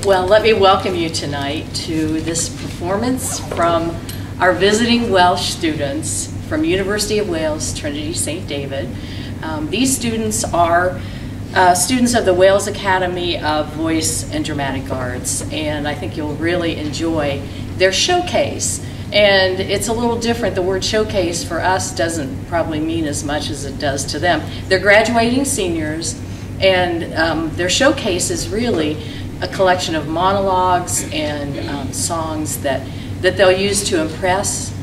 Well, let me welcome you tonight to this performance from our visiting Welsh students from University of Wales, Trinity St. David. These students are students of the Wales Academy of Voice and Dramatic Arts, and I think you'll really enjoy their showcase. And it's a little different. The word showcase for us doesn't probably mean as much as it does to them. They're graduating seniors, and their showcase is really a collection of monologues and songs that they'll use to impress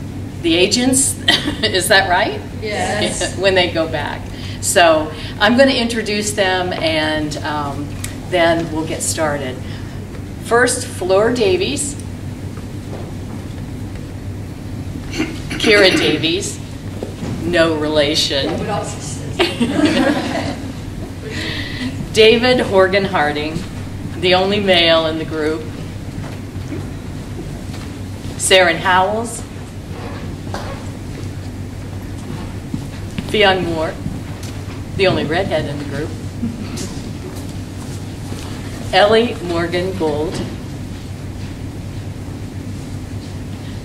the agents. Is that right? Yes. When they go back. So I'm going to introduce them, and then we'll get started. First, Fleur Davies, Kira Davies, no relation. We're not sisters. David Horgan Harding, the only male in the group. Saren Howells, Fionn Moore, the only redhead in the group. Ellie Morgan Gould,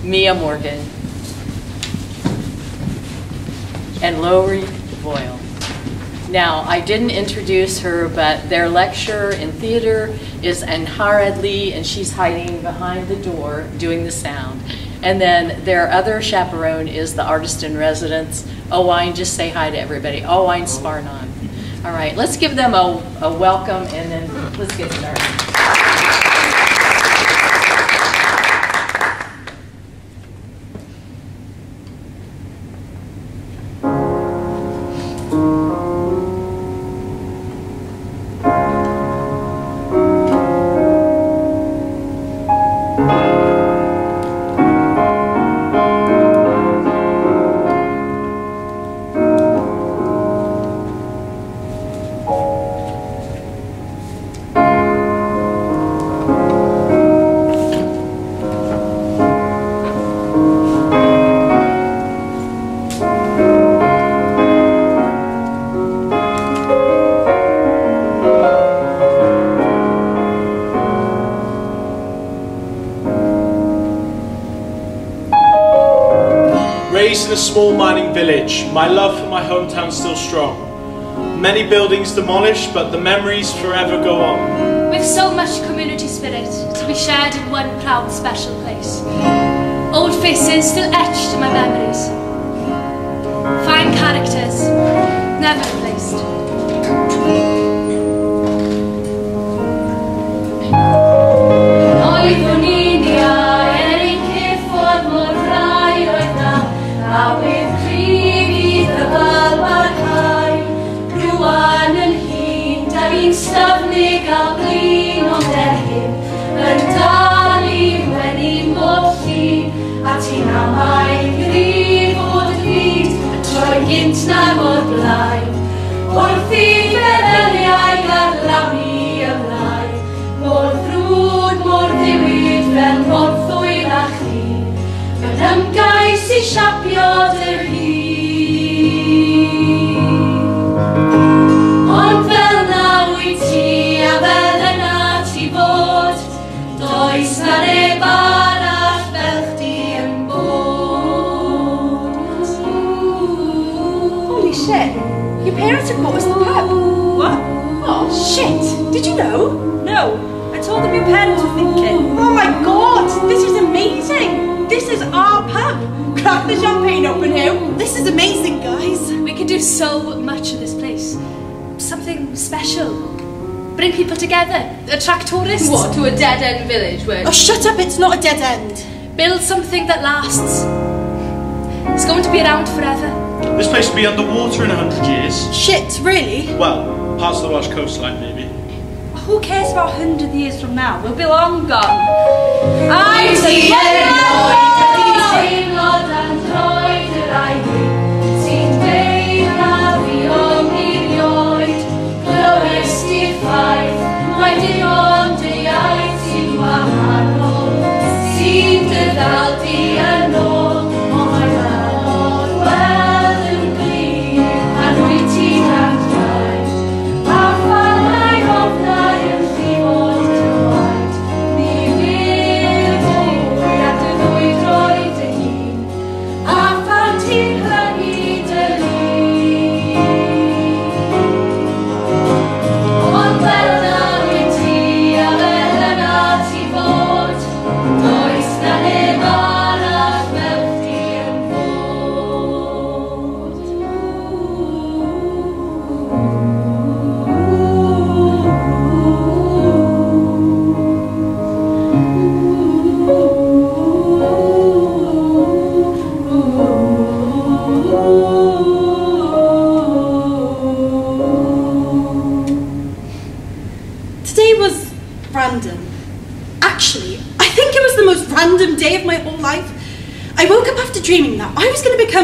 Mia Morgan, and Lowry Boyle. Now, I didn't introduce her, but their lecturer in theater is Anharad Lee, and she's hiding behind the door doing the sound. And then their other chaperone is the artist in residence, Owain. Just say hi to everybody. Owain Sparnon. All right, let's give them a welcome, and then let's get started. Raised in a small mining village, my love for my hometown still strong. Many buildings demolished, but the memories forever go on. With so much community spirit to be shared in one proud special place. Old faces still etched in my memories. Fine characters, never replaced. A wy'n prif y balbarhau, rwan yn hyn, da fi'n stafnu gael glin o'n dehyn, yn dal i wedi mor llun, a ti'n amau grif o'r bryd, yn troi gynt na mor blaen. Wrth i feddeliau garlamu ymlaen, mor ddrwg, mor ddiwyd, fel mor ddwyr a chdi. Yn ymgais i siapio dy hun. Ond fel naw i ti a fel yna ti fod, does na neb arall fel chdi yn bod. Holy shit, your parents have bought us the pub. What? Oh shit, did you know? No, I told them your parents were thinking. Oh my god, this is amazing. This is our pub! Crack the champagne open here. This is amazing, guys. We can do so much in this place. Something special. Bring people together. Attract tourists. What, to a dead-end village where... Oh, shut up, it's not a dead end. Build something that lasts. It's going to be around forever. This place will be underwater in 100 years. Shit, really? Well, parts of the Welsh coastline, maybe. Who cares about 100 years from now? We'll be long gone. I'm the teimlad yn droed yr aigwy, sy'n deud na fi o'n erioed, glywes di'r ffaith, mae dy ond dy iaith sy'n wahanol, sy'n dyddal di yn ôl, ond mae anodd weld yn glir, a rwy ti'n adrai, a phanau ofnau yn llifod dy waed,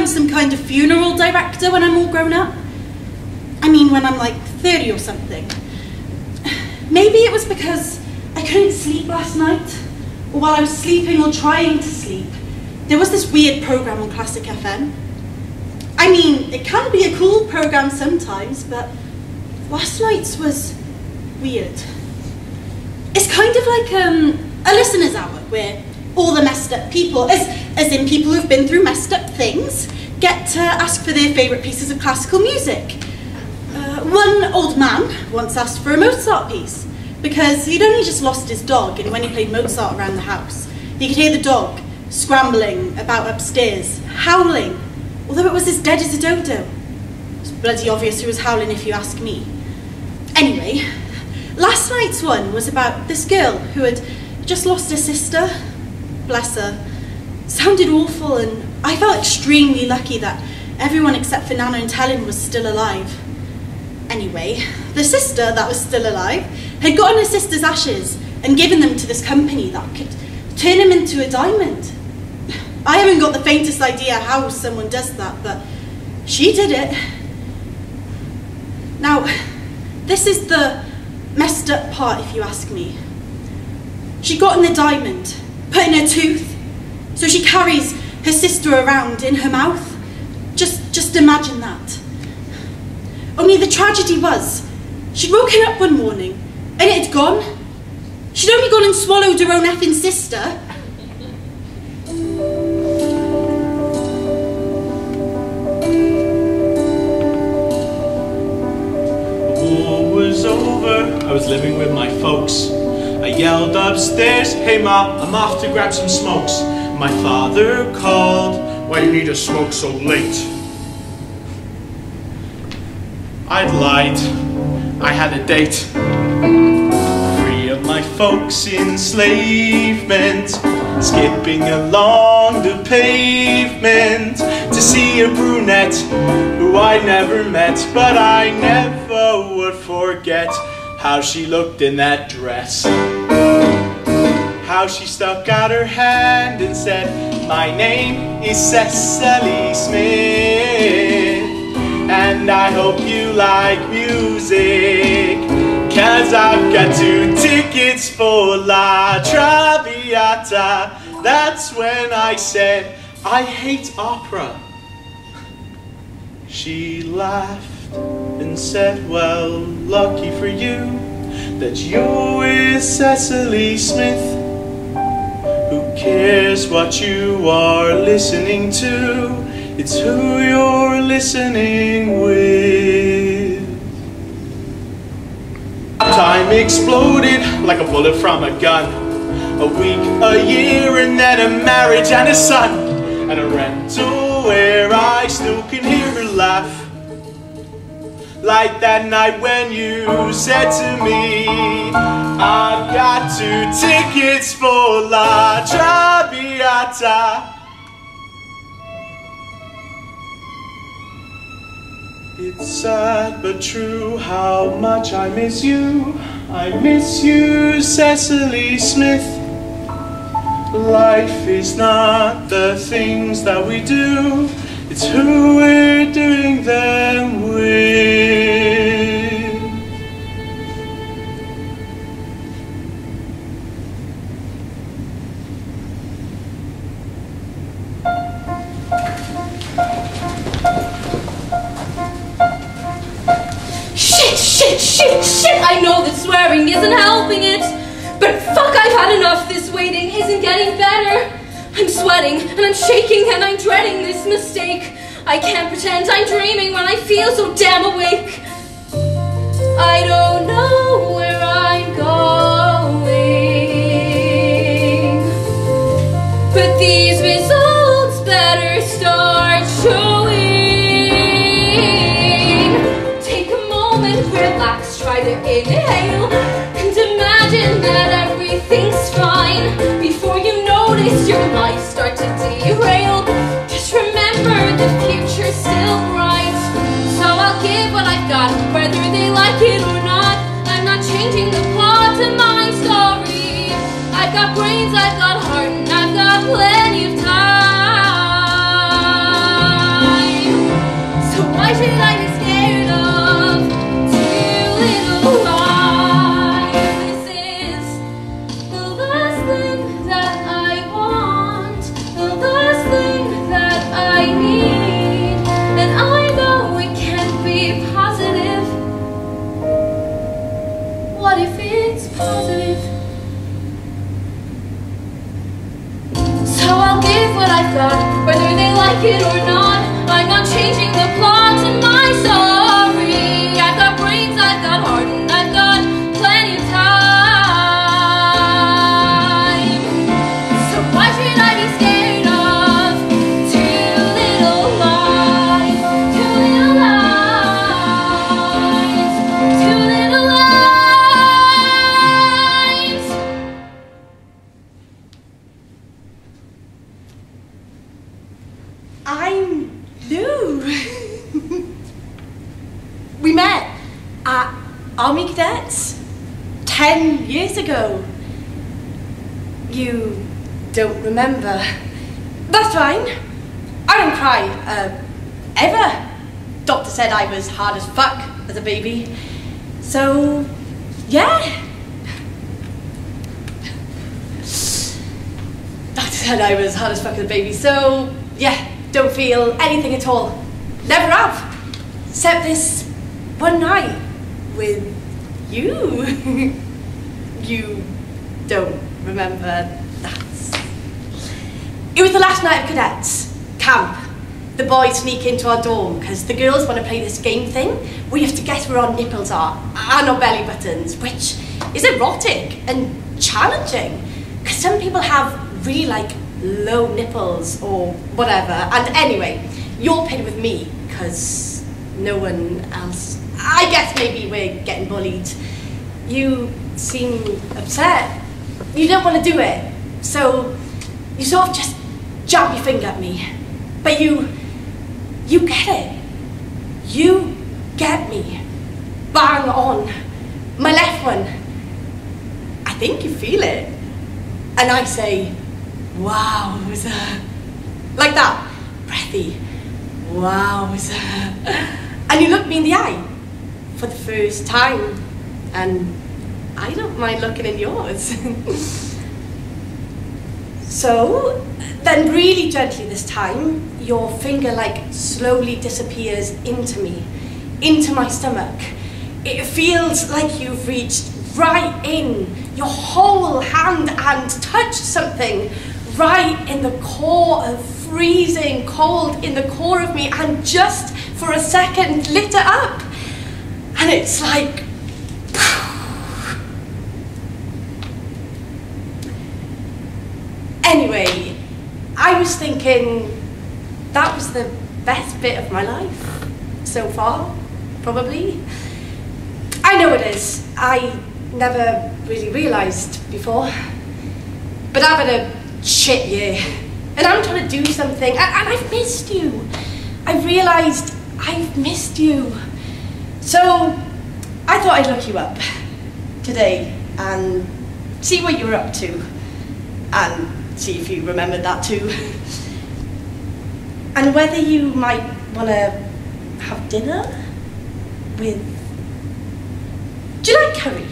become some kind of funeral director when I'm all grown up. I mean, when I'm like 30 or something. Maybe it was because I couldn't sleep last night, or while I was sleeping or trying to sleep, there was this weird program on Classic FM. I mean, it can be a cool program sometimes, but last night's was weird. It's kind of like a listener's hour where all the messed up people, as in people who've been through messed up things, get to ask for their favourite pieces of classical music. One old man once asked for a Mozart piece because he'd only just lost his dog, and when he played Mozart around the house, he could hear the dog scrambling about upstairs, howling, although it was as dead as a dodo. It was bloody obvious who was howling if you ask me. Anyway, last night's one was about this girl who had just lost her sister. Bless her. Sounded awful, and I felt extremely lucky that everyone except for Nana and Helen was still alive. Anyway, the sister that was still alive had gotten her sister's ashes and given them to this company that could turn him into a diamond. I haven't got the faintest idea how someone does that, but she did it. Now, this is the messed up part, if you ask me. She'd gotten the diamond, put in her tooth, so she carries her sister around in her mouth. Just imagine that. Only the tragedy was, she'd woken up one morning and it had gone. She'd only gone and swallowed her own effing sister. Over, I was living with my folks. I yelled upstairs, "Hey Ma, I'm off to grab some smokes." My father called, "Why you need to smoke so late?" I'd lied, I had a date. Free of my folks' enslavement, skipping along the pavement to see a brunette who I never met, but I never would forget how she looked in that dress. How she stuck out her hand and said, "My name is Cecily Smith, and I hope you like music, 'cause I've got 2 tickets for La Traviata." That's when I said, "I hate opera." She laughed and said, "Well, lucky for you that you're with Cecily Smith. Who cares what you are listening to? It's who you're listening with." Time exploded like a bullet from a gun. A week, a year, and then a marriage and a son. And a rental where I still can hear her laugh. Like that night when you said to me, "I've got 2 tickets for La Traviata." It's sad but true how much I miss you. I miss you, Cecily Smith. Life is not the things that we do, it's who we're doing them with. Shit! I know that swearing isn't helping it, but fuck, I've had enough. This waiting isn't getting better. I'm sweating and I'm shaking and I'm dreading this mistake. I can't pretend I'm dreaming when I feel so damn awake. I don't know where I'm going, but these results better start showing. Take a moment, relax, try to inhale, and imagine that everything's fine before you notice your life start to derail. Just remember the future's still bright, so I'll give what I've got, whether they like it or not. I'm not changing the plot of my story. I've got brains, I've got heart, and I've got plenty of time. changing the plot in my story. I've got brains, I've got heart, and I've got plenty of time. So why should I be scared of two little lies? Two little lies. Two little lies. I'm Lou. We met at Army Cadets 10 years ago. You don't remember? That's fine. I don't cry, ever. Doctor said I was hard as fuck as a baby. So, yeah. Doctor said I was hard as fuck as a baby, so, yeah. Don't feel anything at all. Never have. Except this one night with you. You don't remember that. It was the last night of cadets camp. The boys sneak into our dorm because the girls want to play this game thing where you have to guess where our nipples are and our belly buttons, which is erotic and challenging because some people have really low nipples or whatever. And anyway, you're paired with me because no one else. I guess maybe we're getting bullied. You seem upset. You don't want to do it. So you sort of just jab your finger at me. But you get it. You get me. Bang on. My left one. I think you feel it. And I say, wowza. Like that. Breathy. Wowza. And you look me in the eye for the first time. And I don't mind looking in yours. So, then really gently this time, your finger slowly disappears into me, into my stomach. It feels like you've reached right in your whole hand and touched something right in the core of freezing cold in the core of me, and just for a second lit it up. And it's like, anyway, I was thinking that was the best bit of my life so far, probably. I know it is. I never really realised before. But I've had a shit year, and I'm trying to do something, and I've missed you. I've realised I've missed you. So I thought I'd look you up today and see what you were up to, and see if you remembered that too. And whether you might want to have dinner with... Do you like curry?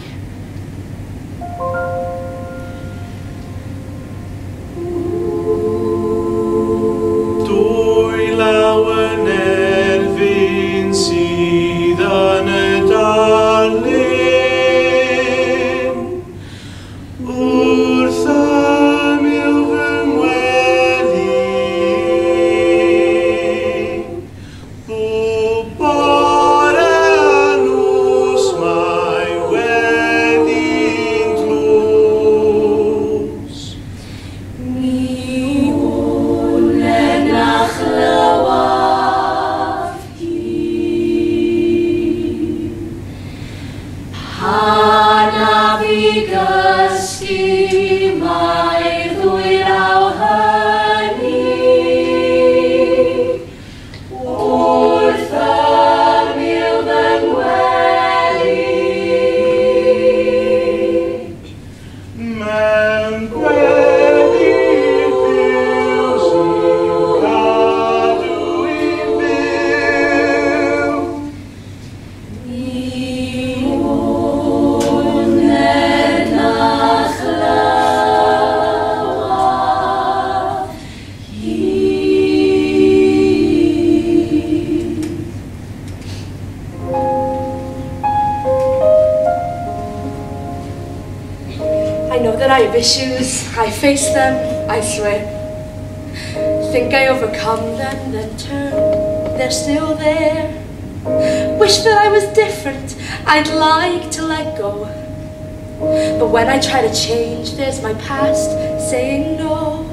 Dwy law yn erbyn sydd yn y darlun, wrth ymyl fy ngwely, bob bore a nos mae wedi'n tlws. Mi wlen a chlywaf hi, hana fi gysgu mae'r ddwy raw hynny, wrth ymyl fy ngwely. Mewn gweddi'r byw sy'n cadw i'n byw. Mi wlen a chlywaf hi. I know that I have issues. I face them, I swear. Think I overcome them, then turn they're still there. Wish that I was different, I'd like to let go. But when I try to change, there's my past saying no.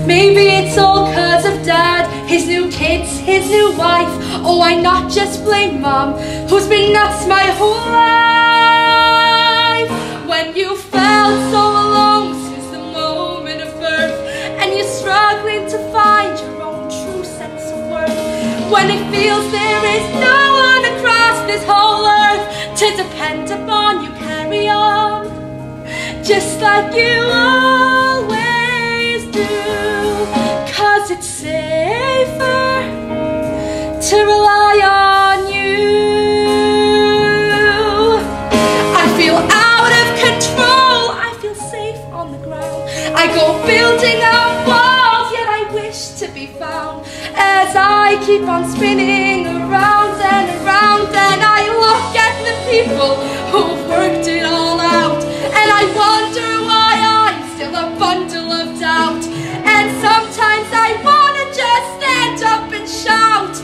Maybe it's all 'cause of Dad, his new kids, his new wife. Oh, why not just blame Mom, who's been nuts my whole life? When you felt so alone since the moment of birth, and you're struggling to find your own true sense of worth. When it feels there is no one across this whole earth to depend upon, you carry on, just like you always do. 'Cause it's safer to rely on you. I feel out of control, I feel safe on the ground. I go building up walls, yet I wish to be found. As I keep on spinning around and around, and I look at the people who've worked it all out, and I wonder why I'm still a bundle of doubt. And sometimes I wanna just stand up and shout,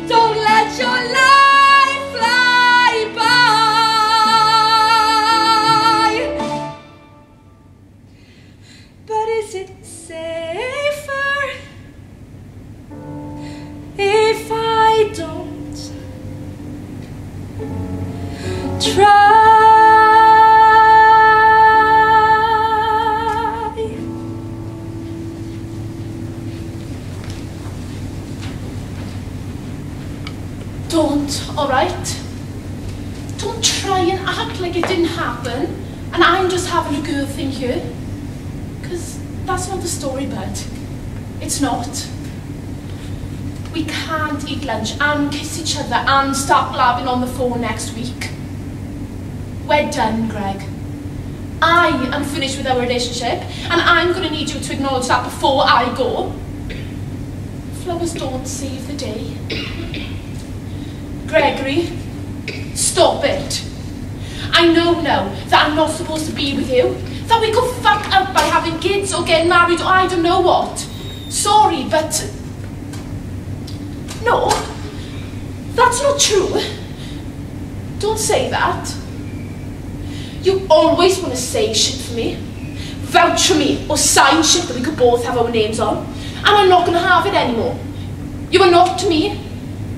don't let your life fly by. But is it safer if I don't try? Don't, alright? Don't try and act like it didn't happen and I'm just having a girl thing here. Because that's not the story, bud. It's not. We can't eat lunch and kiss each other and start blabbing on the phone next week. We're done, Greg. I am finished with our relationship and I'm going to need you to acknowledge that before I go. Flowers don't save the day. Gregory, stop it. I know now that I'm not supposed to be with you, that we could fuck up by having kids or getting married or I don't know what. Sorry, but no, that's not true. Don't say that. You always want to say shit for me, vouch for me, or sign shit that we could both have our names on, and I'm not going to have it anymore. You are not to me,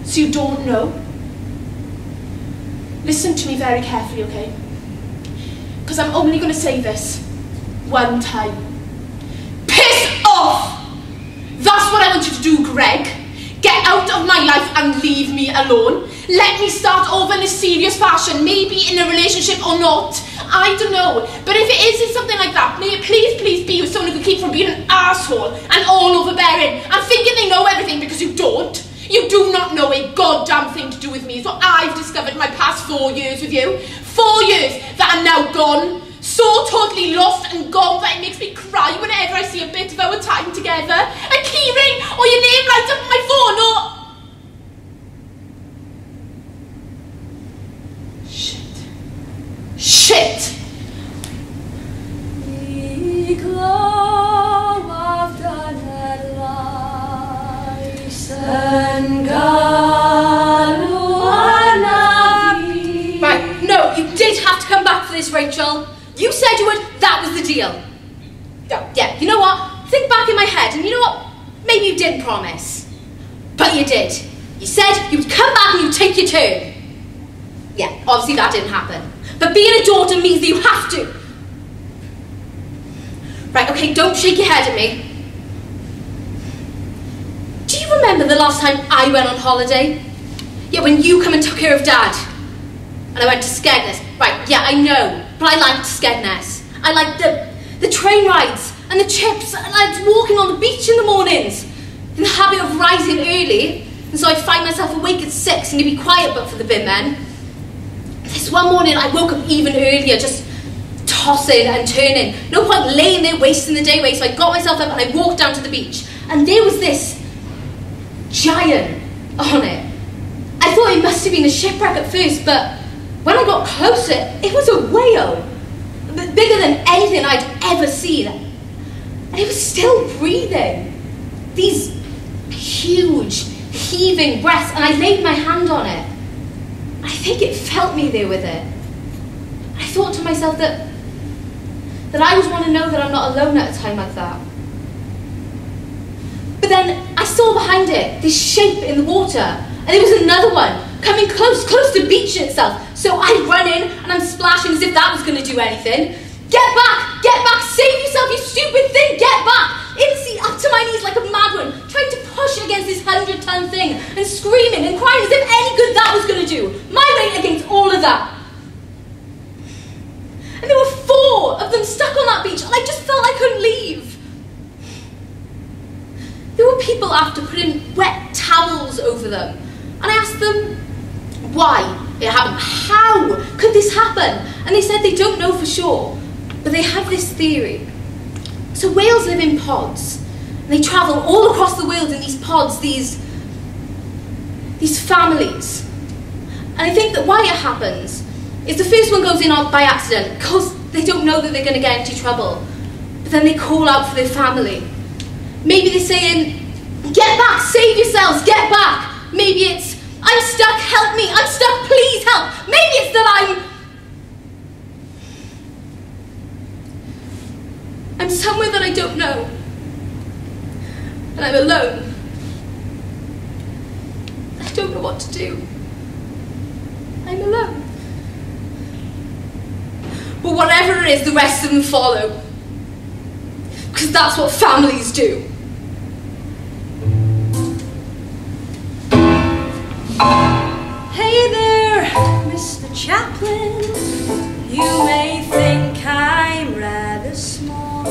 so you don't know. Listen to me very carefully, okay? Because I'm only going to say this one time. Piss off! That's what I want you to do, Greg. Get out of my life and leave me alone. Let me start over in a serious fashion, maybe in a relationship or not. I don't know. But if it is something like that, may it please be with someone who can keep from being an asshole and all overbearing and thinking they know everything because you don't. You do not know a goddamn thing to do with me. So I've discovered my past 4 years with you. 4 years that are now gone. So totally lost and gone that it makes me cry whenever I see a bit of our time together. A keyring or your name lights up on my phone or... Shit. Right, no, you did have to come back for this, Rachel. You said you would, that was the deal. Yeah, you know what? Think back in my head, and you know what? Maybe you did promise. But you did. You said you'd come back and you'd take your turn. Yeah, obviously that didn't happen. But being a daughter means that you have to. Right, okay, don't shake your head at me. Do you remember the last time I went on holiday? Yeah, when you come and took care of Dad. And I went to Skegness. Right, yeah, I know. But I liked Skegness. I liked the train rides and the chips. I liked walking on the beach in the mornings. In the habit of rising early. And so I'd find myself awake at 6 and to be quiet but for the bin men. This one morning I woke up even earlier, just tossing and turning. No point laying there wasting the day away, so I got myself up and I walked down to the beach. And there was this giant on it. I thought it must have been a shipwreck at first, but when I got closer, it was a whale. Bigger than anything I'd ever seen. And it was still breathing. These huge, heaving breaths, and I laid my hand on it. I think it felt me there with it. I thought to myself that I would want to know that I'm not alone at a time like that. But then I saw behind it this shape in the water, and there was another one coming close to the beach itself. So I run in and I'm splashing as if that was going to do anything. Get back, save yourself, you stupid thing, get back! In the sea, up to my knees like a mad one, trying to push against this 100-ton thing and screaming and crying as if any good that was going to do. My weight against all of that. And there were 4 of them stuck on that beach, and I just felt I couldn't leave. There were people after putting wet towels over them, and I asked them why it happened. How could this happen? And they said they don't know for sure, but they have this theory. So whales live in pods, and they travel all across the world in these pods, these families. And I think that why it happens is the first one goes in by accident because they don't know that they're going to get into trouble. But then they call out for their family. Maybe they're saying, get back, save yourselves, get back. Maybe it's, I'm stuck, help me, I'm stuck, please help. Maybe it's that I'm somewhere that I don't know. And I'm alone. I don't know what to do. I'm alone. But whatever it is, the rest of them follow. Because that's what families do. Hey there, Mr. Chaplin. You may think I'm rather small,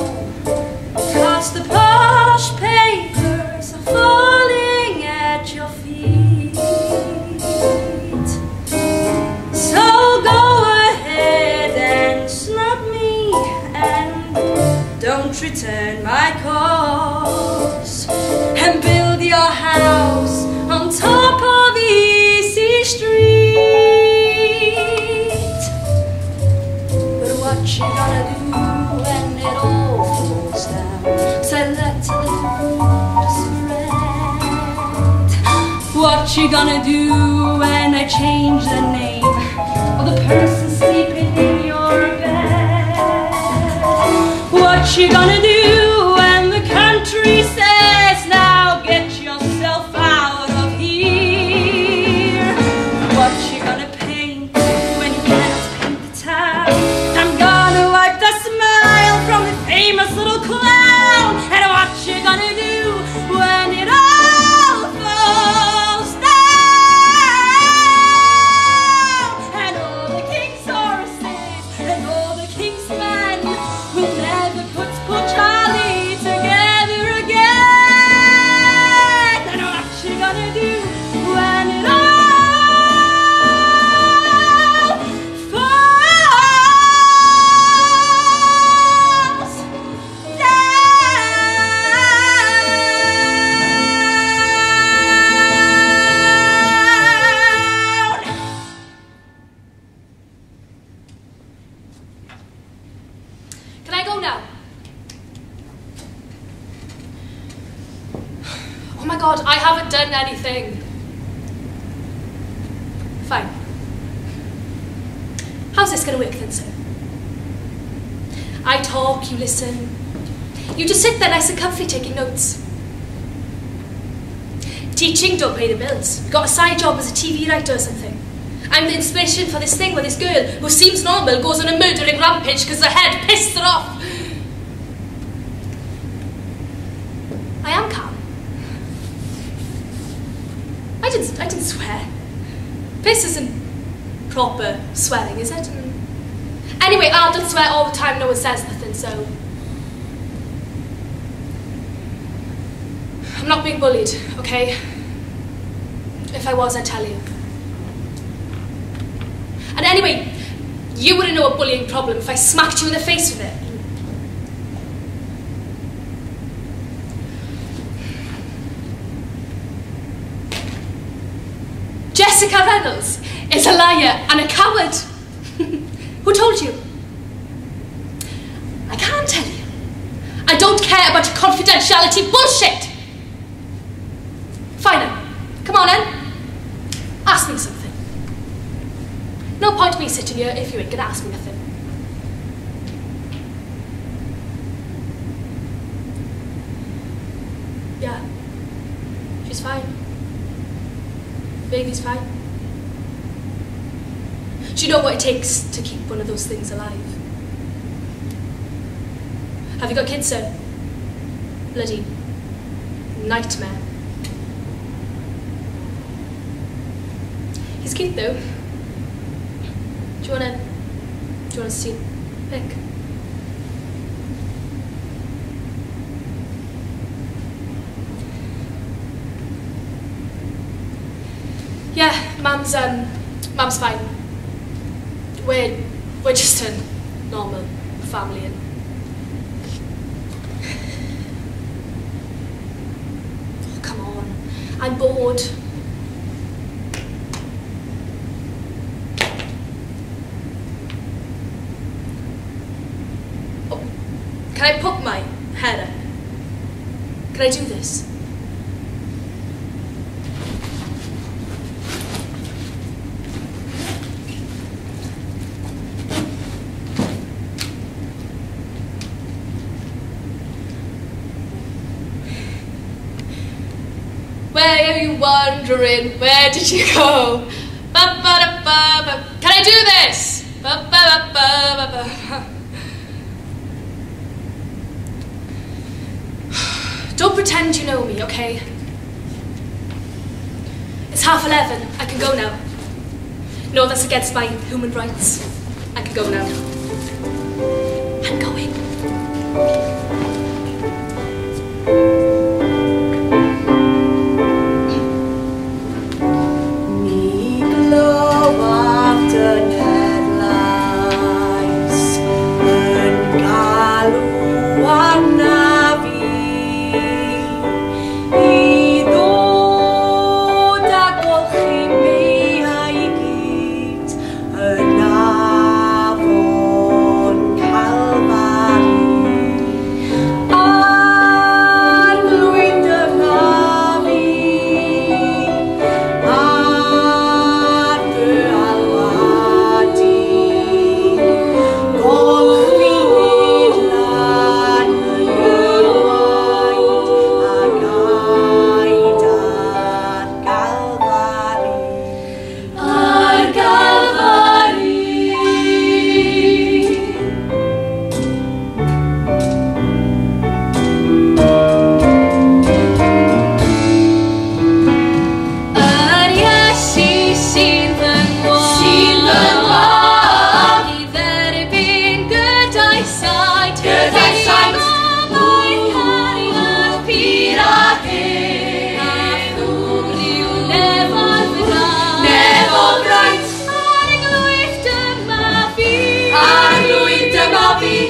'cause the posh papers are falling at your feet. So go ahead and snub me and don't return my calls, and build your house on top of Easy Street. But what you gonna do when it all falls down? 'Cause I let loose spread. What you gonna do when I change the name of the person sleeping in your bed? What you gonna do when the country says, now get yourself out of here? What you gonna paint when you can't paint the town? I'm gonna wipe the smile from the famous little clown. And what you gonna do when it all falls down? And all the king's horses and all the king's men will never put poor Charlie together again. And what you gonna do when it all falls down? Can I go now? Oh my god, I haven't done anything. Fine. How's this going to work then, sir? I talk, you listen. You just sit there nice and comfy taking notes. Teaching don't pay the bills. Got a side job as a TV writer or something. I'm the inspiration for this thing where this girl who seems normal goes on a murdering rampage because her head pissed her off. I am calm. I didn't swear. This isn't proper swearing, is it? Anyway, I don't swear all the time, no one says nothing, so... I'm not being bullied, okay? If I was, I'd tell you. And anyway, you wouldn't know a bullying problem if I smacked you in the face with it. Jessica Reynolds is a liar and a coward. Who told you? I can't tell you. I don't care about your confidentiality bullshit. Fine. No point me sitting here if you ain't gonna ask me nothing. Yeah, she's fine. Baby's fine. Do you know what it takes to keep one of those things alive? Have you got kids, sir? Bloody nightmare. He's cute though. Do you wanna see a pic? Yeah, Mum's fine. We're just a normal family and oh, come on. I'm bored. Oh, can I put my hair up? Can I do this? Where are you wandering? Where did you go? Ba-ba-da-ba-ba. Can I do this? Ba-ba-ba-ba-ba. Don't pretend you know me, okay? It's 11:30. I can go now. No, that's against my human rights. I can go now. I'm going.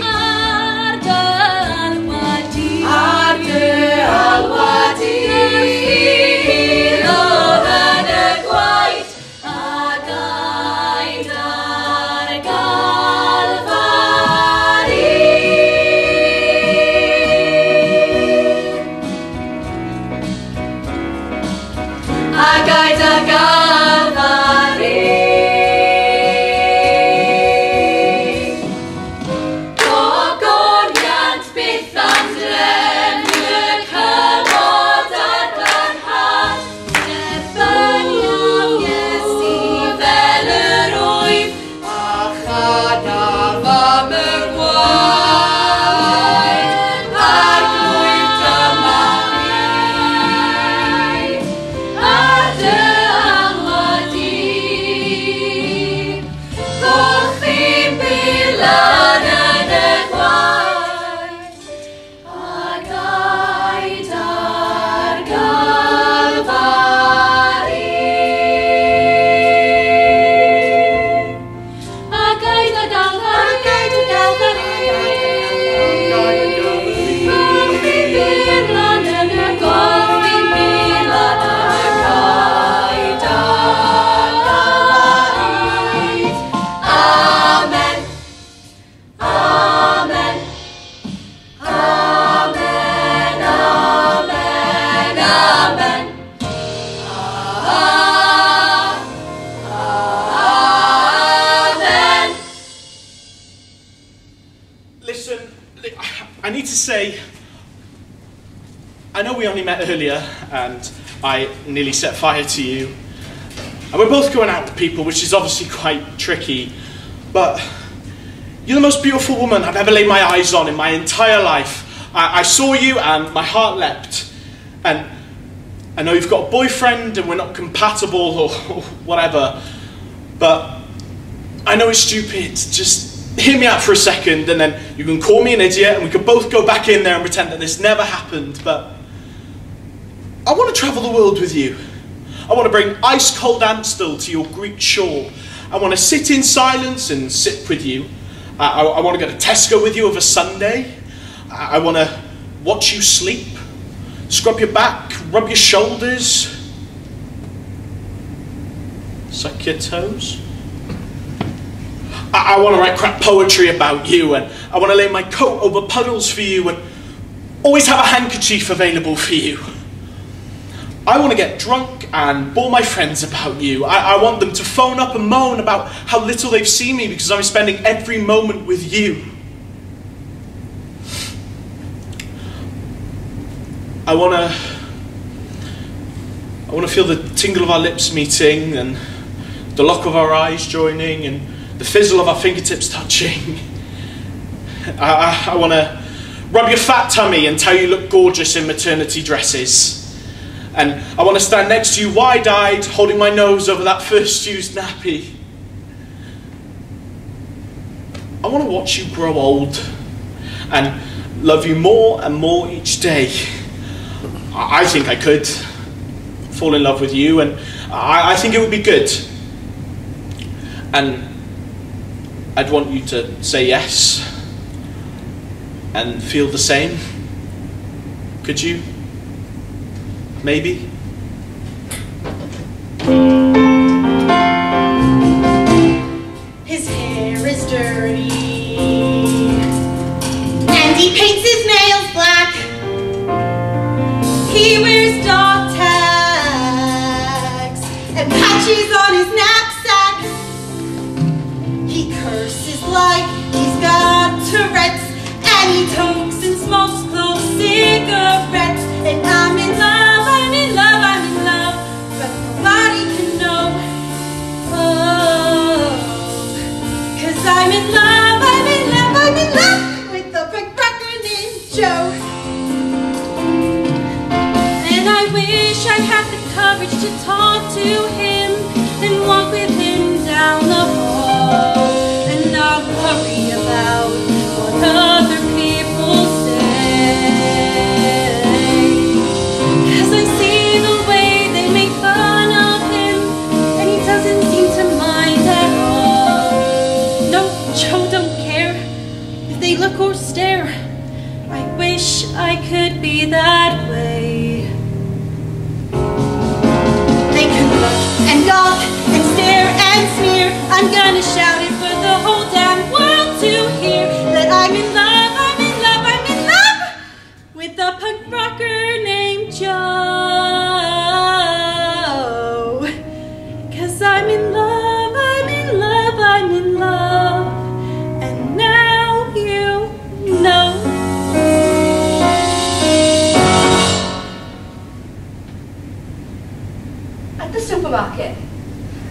Ar say, I know we only met earlier and I nearly set fire to you. And we're both going out with people, which is obviously quite tricky, but you're the most beautiful woman I've ever laid my eyes on in my entire life. I saw you and my heart leapt. And I know you've got a boyfriend and we're not compatible or whatever, but I know it's stupid. Just hear me out for a second and then you can call me an idiot and we can both go back in there and pretend that this never happened. But I want to travel the world with you. I want to bring ice-cold Amstel to your Greek shore. I want to sit in silence and sip with you. I want to go to Tesco with you of a Sunday. I want to watch you sleep, scrub your back, rub your shoulders, suck your toes. I want to write crap poetry about you, and I want to lay my coat over puddles for you and always have a handkerchief available for you. I want to get drunk and bore my friends about you. I want them to phone up and moan about how little they've seen me because I'm spending every moment with you. I want to feel the tingle of our lips meeting and the lock of our eyes joining and the fizzle of our fingertips touching. I want to rub your fat tummy and tell you look gorgeous in maternity dresses. And I want to stand next to you wide-eyed, holding my nose over that first used nappy. I want to watch you grow old and love you more and more each day. I think I could fall in love with you, and I think it would be good. And I'd want you to say yes and feel the same. Could you? Maybe? His hair is dirty and he paints his nails black. He wears dog tags and patches on his knapsack. He curses like he's got Tourette's, and he tokes and smokes clove cigarettes. And I'm in love, I'm in love, I'm in love, but nobody can know. Oh, 'cause I'm in love, I'm in love, I'm in love with the big rocker named Joe. And I wish I had the courage to talk to him and walk with him down the hall and not worry about what other people say. 'Cause I see the way they make fun of him and he doesn't seem to mind at all. No, Joe don't care if they look or stare. I wish I could be that way. They can look and gawk and stare and sneer. I'm gonna shout it for the whole damn world to hear that I'm in love, I'm in love, I'm in love with a punk rocker named Joe. 'Cause I'm in love, I'm in love, I'm in love, and now you know. At the supermarket,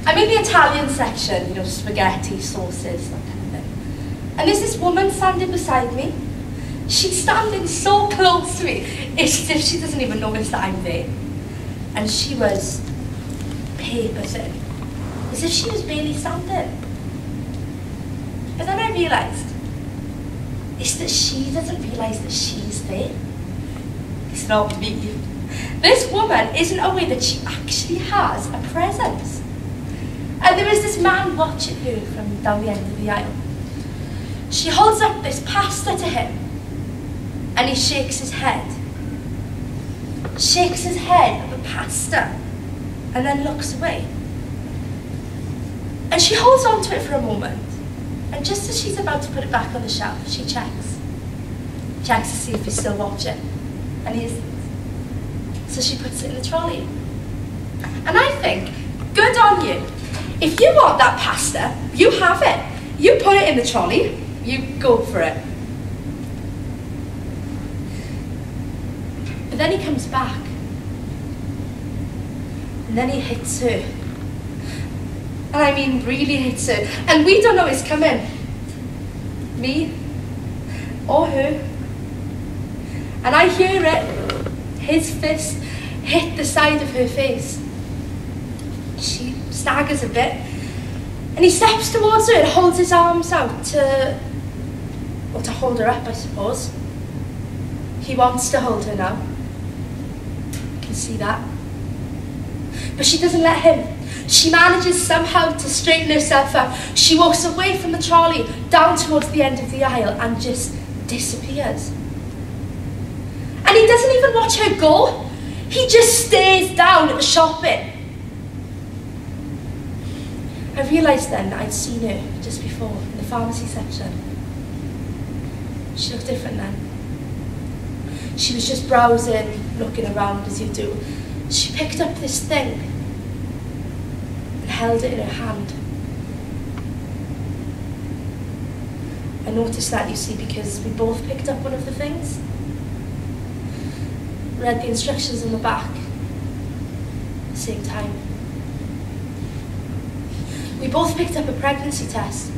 I'm in the Italian section, you know, spaghetti, sauces, that kind of thing. And there's this woman standing beside me. She's standing so close to me, it's as if she doesn't even notice that I'm there. And she was paper thin, as if she was barely standing. But then I realised, it's that she doesn't realise that she's there. It's not me. This woman isn't aware that she actually has a presence. And there is this man watching her from down the end of the aisle. She holds up this pasta to him, and he shakes his head. Shakes his head at the pasta, and then looks away. And she holds on to it for a moment, and just as she's about to put it back on the shelf, she checks. Checks to see if he's still watching, and he isn't. So she puts it in the trolley. And I think, good on you. If you want that pasta, you have it. You put it in the trolley, you go for it. But then he comes back. And then he hits her. And I mean really hits her. And we don't know it's coming. Me or her. And I hear it, his fist hit the side of her face. She staggers a bit. And he steps towards her and holds his arms out to hold her up, I suppose. He wants to hold her now. You can see that. But she doesn't let him. She manages somehow to straighten herself up. She walks away from the trolley, down towards the end of the aisle, and just disappears. And he doesn't even watch her go. He just stares down at the shopping. I realised then that I'd seen her just before in the pharmacy section. She looked different then. She was just browsing, looking around as you do. She picked up this thing and held it in her hand. I noticed that, you see, because we both picked up one of the things. Read the instructions on the back at the same time. We both picked up a pregnancy test.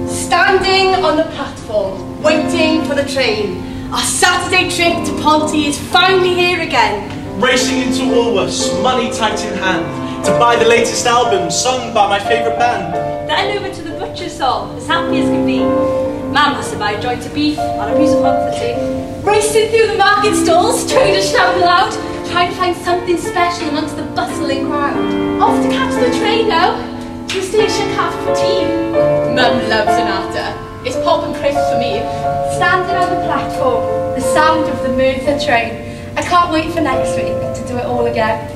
Standing on the platform, waiting for the train. Our Saturday trip to Ponty is finally here again. Racing into Woolworths, money tight in hand, to buy the latest album sung by my favourite band. Then over to the butcher's stall, as happy as can be. Mum has to buy a joint of beef or a piece of hog for tea. Racing through the market stalls, traders shout aloud, trying to find something special amongst the bustling crowd. Off to catch the train now, to Station Cafe for tea. Mum loves Sonata. It's pop and crisp for me. Standing on the platform, the sound of the Merthyr train. I can't wait for next week to do it all again.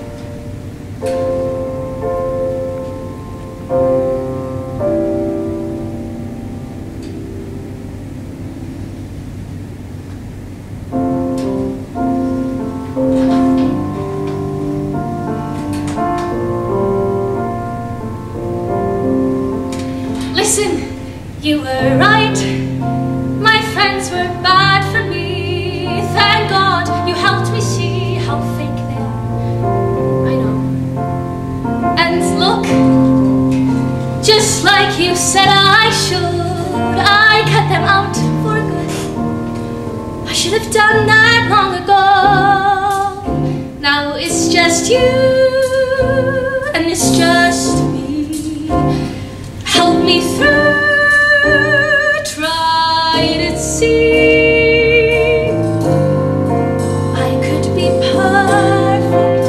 night, my friends were bad for me. Thank God you helped me see how fake they are. I know. And look, just like you said I should, I cut them out for good. I should have done that long ago. Now it's just you, and it's just me. Help me through, try to see. I could be perfect.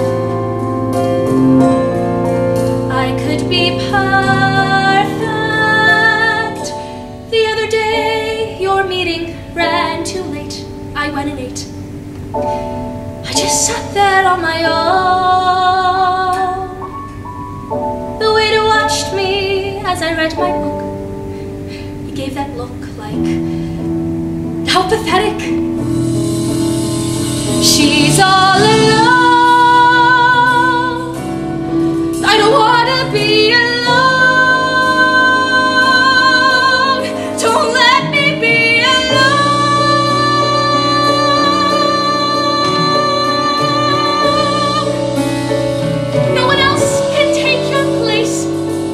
I could be perfect. The other day, your meeting ran too late. I went and ate. I just sat there on my own. The waiter watched me as I read my book. He gave that look like, how pathetic. She's all alone. I don't wanna be alone. Don't let me be alone. No one else can take your place.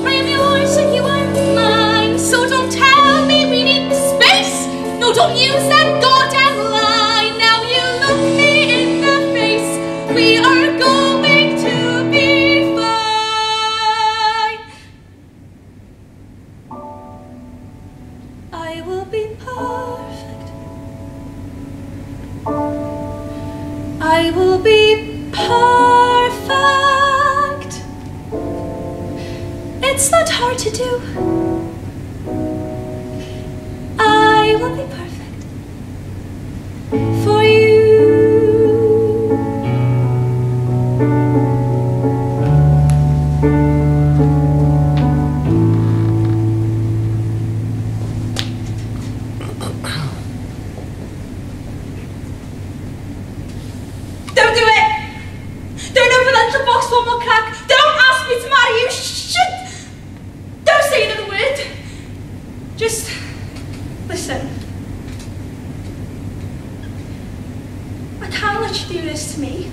I am yours and you are mine. So don't tell me we need space. No, don't use that goddamn line. Now you look me in the face. We are going to be fine. I will be perfect. I will be perfect. It's not hard to do. I will be perfect for you. Don't do it! Don't open that box one more crack! Don't ask me to marry you! Shit! Don't say another word! Just listen. I can't let you do this to me.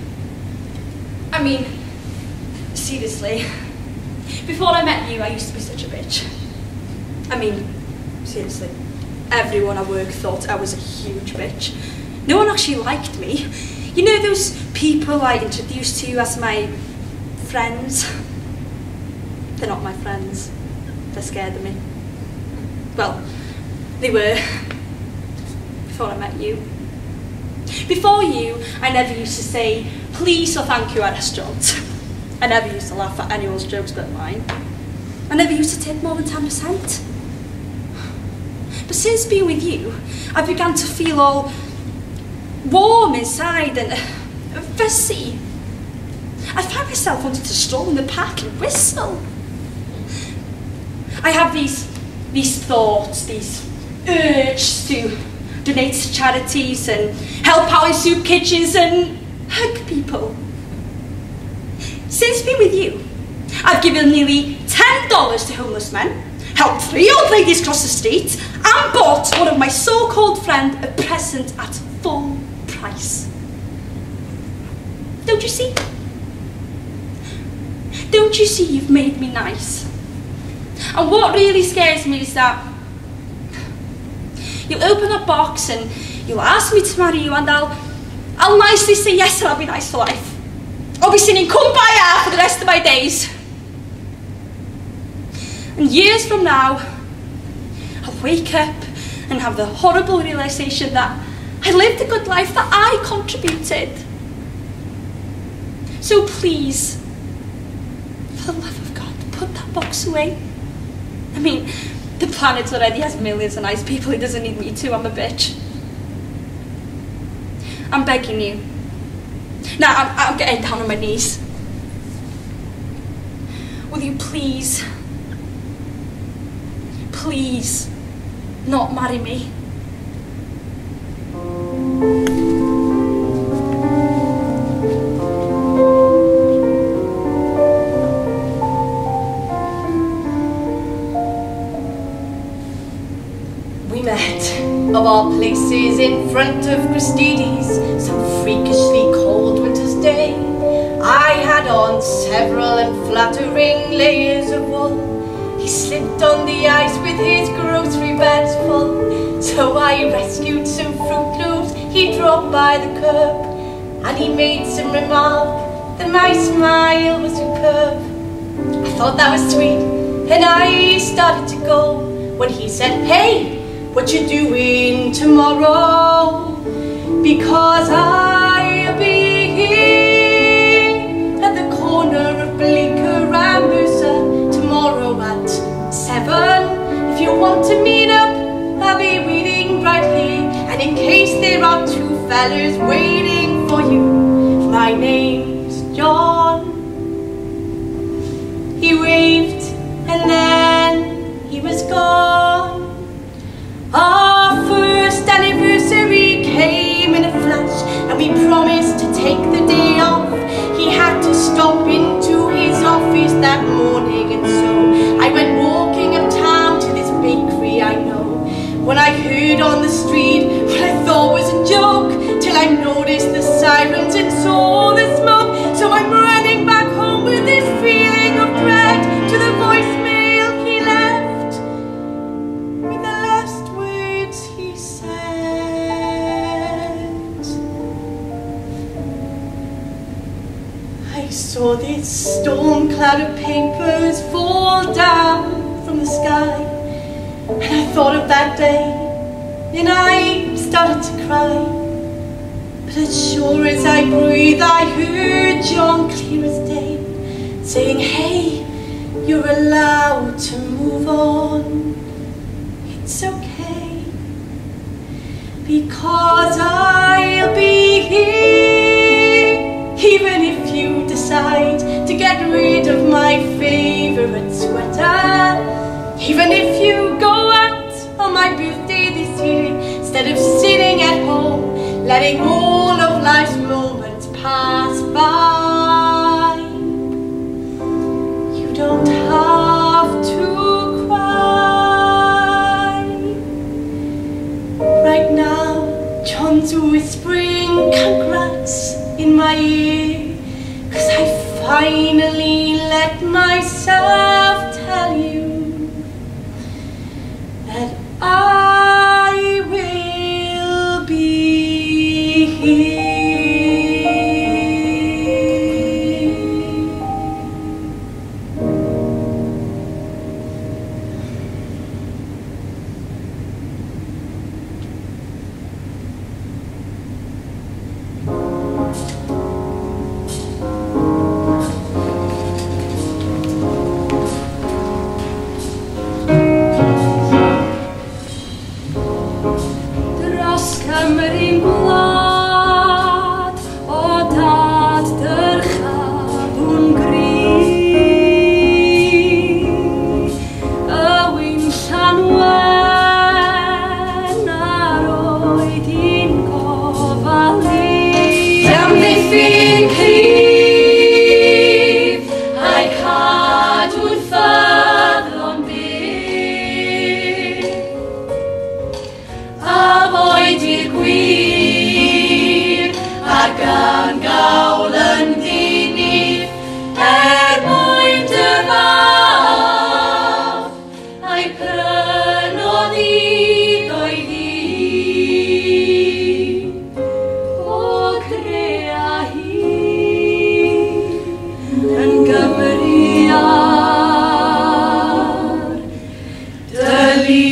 I mean, seriously. Before I met you, I used to be such a bitch. I mean, seriously. Everyone at work thought I was a huge bitch. No one actually liked me. You know those people I introduced to you as my friends? They're not my friends. They're scared of me. Well, they were before I met you. Before you, I never used to say please or thank you at restaurants. I never used to laugh at anyone's jokes but mine. I never used to tip more than 10%. But since being with you, I began to feel all warm inside and fussy. I found myself wanting to stroll in the park and whistle. I have these thoughts, these urges to donate to charities and help out in soup kitchens and hug people. Since being with you, I've given nearly $10 to homeless men, helped 3 old ladies cross the street, and bought one of my so-called friends a present at full price. Don't you see? Don't you see you've made me nice? And what really scares me is that you'll open a box and you'll ask me to marry you and I'll nicely say yes and I'll be nice for life. I'll be singing Kumbaya for the rest of my days. And years from now, I'll wake up and have the horrible realization that I lived a good life, that I contributed. So please, for the love of God, put that box away. I mean, the planet already has millions of nice people. It doesn't need me to. I'm a bitch. I'm begging you. Now, I'm getting down on my knees. Will you please, please not marry me? We met, of all places, in front of Christides, some freakishly cold winter's day. I had on several unflattering layers of wool. He slipped on the ice with his grocery bags full. So I rescued some Fruit Loops he dropped by the curb, and he made some remark that my smile was superb. I thought that was sweet, and I started to go, when he said, "Hey, what you doing tomorrow? Because I'll be here at the corner of Bleecker and Mercer tomorrow at 7. If you want to meet up, I'll be waiting right here. And in case there are two fellas waiting for you, my name's John." He waved and then he was gone. Our first anniversary came in a flash, and we promised to take the day off. He had to stop into his office that morning, and so I went walking uptown to this bakery I know. When I heard on the street what I thought was a joke, till I noticed the sirens and saw the smoke. So I'm running back home with this feeling of dread, to the voicemail he left, with the last words he said. I saw this storm cloud of papers fall down from the sky, and I thought of that day, and I started to cry. But as sure as I breathe, I heard John clear as day, saying, "Hey, you're allowed to move on. It's okay, because I'll be here, even if you decide to get rid of my favorite sweater. Even if you go out on my birthday this year, instead of sitting at home, letting all of life's moments pass by. You don't have to cry." Right now, John's whispering congrats in my ear, 'cause I finally let myself tell you that I will be here. Dali.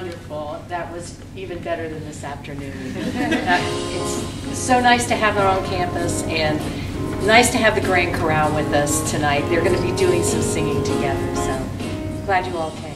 wonderful. That was even better than this afternoon. It's so nice to have them on campus, and nice to have the Grand Chorale with us tonight. They're going to be doing some singing together, so glad you all came.